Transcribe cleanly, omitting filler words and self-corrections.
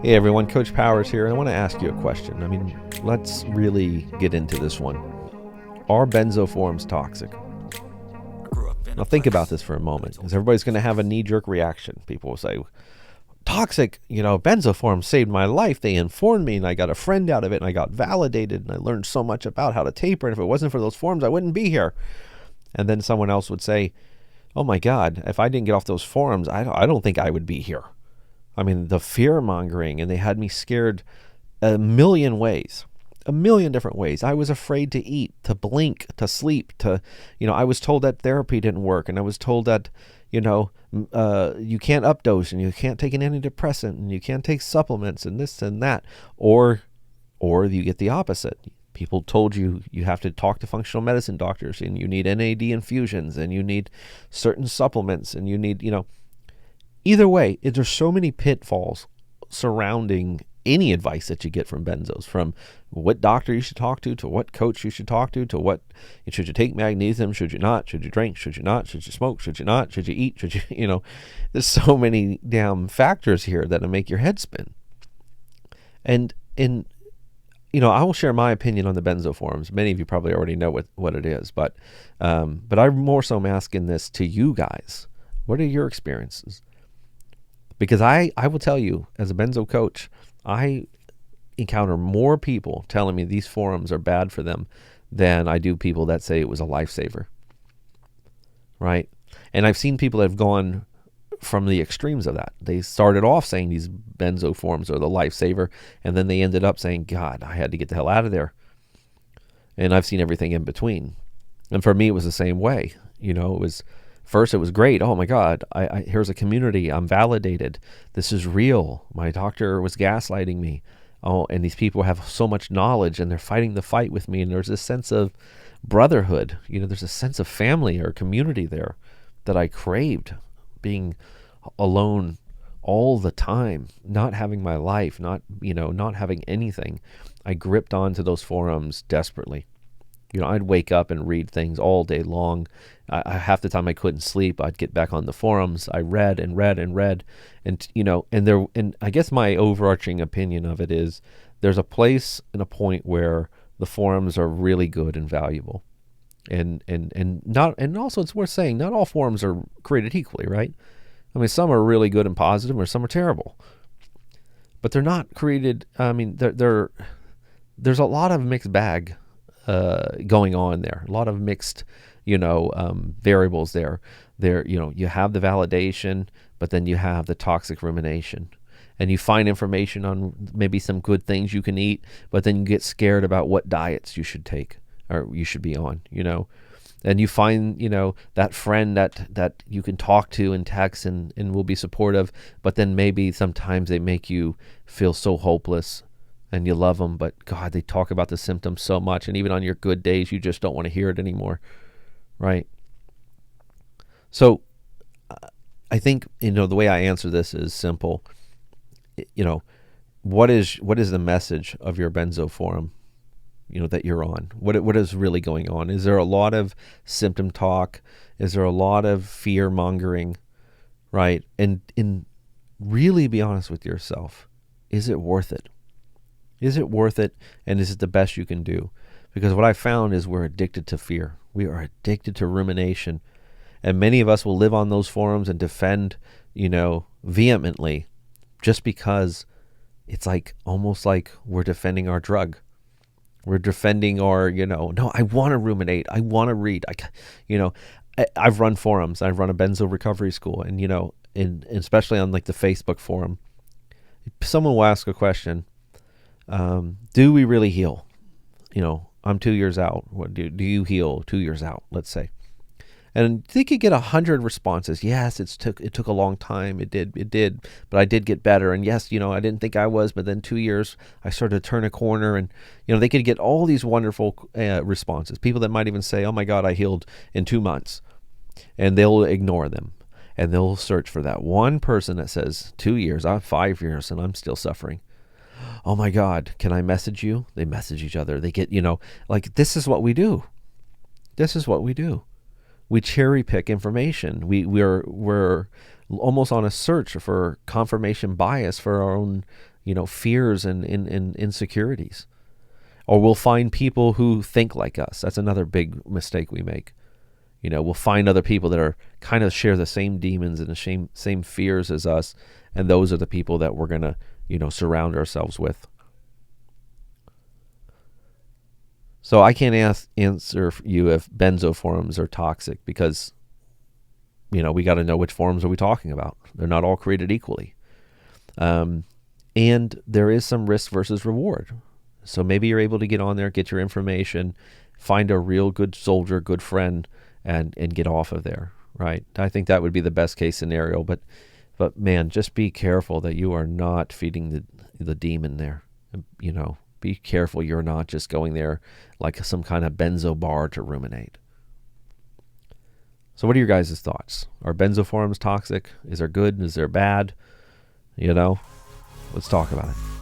Hey everyone, Coach Powers here, and I want to ask you a question. Let's really get into this one. Are benzo forms toxic? Now think about this for a moment, because everybody's going to have a knee-jerk reaction. People will say, toxic, benzo forms saved my life. They informed me, and I got a friend out of it, and I got validated, and I learned so much about how to taper, and if it wasn't for those forms, I wouldn't be here. And then someone else would say, oh my God, if I didn't get off those forums, I don't think I would be here. The fear mongering, and they had me scared a million different ways. I was afraid to eat, to blink, to sleep, I was told that therapy didn't work, and I was told that, you can't updose, and you can't take an antidepressant, and you can't take supplements, and this and that, or you get the opposite. People told you have to talk to functional medicine doctors, and you need NAD infusions, and you need certain supplements, and you need, Either way, there's so many pitfalls surrounding any advice that you get from benzos, from what doctor you should talk to what coach you should talk to what, should you take magnesium, should you not, should you drink, should you not, should you smoke, should you not, should you eat, should you, there's so many damn factors here that'll make your head spin. And I will share my opinion on the benzo forums. Many of you probably already know what it is, but I'm more so asking this to you guys. What are your experiences? Because I will tell you, as a benzo coach, I encounter more people telling me these forums are bad for them than I do people that say it was a lifesaver. Right? And I've seen people that have gone from the extremes of that. They started off saying these benzo forums are the lifesaver, and then they ended up saying, God, I had to get the hell out of there. And I've seen everything in between. And for me, it was the same way. First, it was great. Oh my God, here's a community. I'm validated. This is real. My doctor was gaslighting me. Oh, and these people have so much knowledge, and they're fighting the fight with me. And there's this sense of brotherhood. There's a sense of family or community there that I craved. Being alone all the time, not having my life, not having anything. I gripped onto those forums desperately. I'd wake up and read things all day long. Half the time I couldn't sleep. I'd get back on the forums. I read and read and read, and I guess my overarching opinion of it is there's a place and a point where the forums are really good and valuable, and also it's worth saying not all forums are created equally, right? Some are really good and positive, or some are terrible, but they're not created. There's a lot of mixed bag going on there. A lot of mixed, variables there. You have the validation, but then you have the toxic rumination. And you find information on maybe some good things you can eat, but then you get scared about what diets you should take or you should be on, And you find, that friend that you can talk to and text and will be supportive, but then maybe sometimes they make you feel so hopeless. And you love them, but God, they talk about the symptoms so much. And even on your good days, you just don't want to hear it anymore. Right? So I think, the way I answer this is simple. What is the message of your benzo forum, that you're on? What is really going on? Is there a lot of symptom talk? Is there a lot of fear mongering? Right? And really be honest with yourself. Is it worth it? Is it worth it? And is it the best you can do? Because what I found is we're addicted to fear. We are addicted to rumination. And many of us will live on those forums and defend, vehemently just because it's almost like we're defending our drug. We're defending our, no, I want to ruminate. I want to read. I've run forums. I've run a benzo recovery school, and, and especially on the Facebook forum, someone will ask a question. Do we really heal? I'm 2 years out. What do you heal 2 years out? Let's say, and they could get 100 responses. Yes, it took a long time. It did, but I did get better. And yes, I didn't think I was, but then 2 years I started to turn a corner, and they could get all these wonderful responses. People that might even say, "Oh my God, I healed in 2 months," and they'll ignore them, and they'll search for that one person that says 2 years, I'm 5 years, and I'm still suffering. Oh my God, can I message you? They message each other. They get, this is what we do. This is what we do. We cherry pick information. We're almost on a search for confirmation bias for our own, fears and insecurities. Or we'll find people who think like us. That's another big mistake we make. We'll find other people that are kind of share the same demons and the same fears as us, and those are the people that we're going to, surround ourselves with. So I can't answer you if benzo forums are toxic because, we got to know which forums are we talking about. They're not all created equally. And there is some risk versus reward. So maybe you're able to get on there, get your information, find a real good soldier, good friend, and get off of there, right? I think that would be the best case scenario. But man, just be careful that you are not feeding the demon there. Be careful you're not just going there like some kind of benzo bar to ruminate. So what are your guys' thoughts? Are benzo forums toxic? Is there good? Is there bad? Let's talk about it.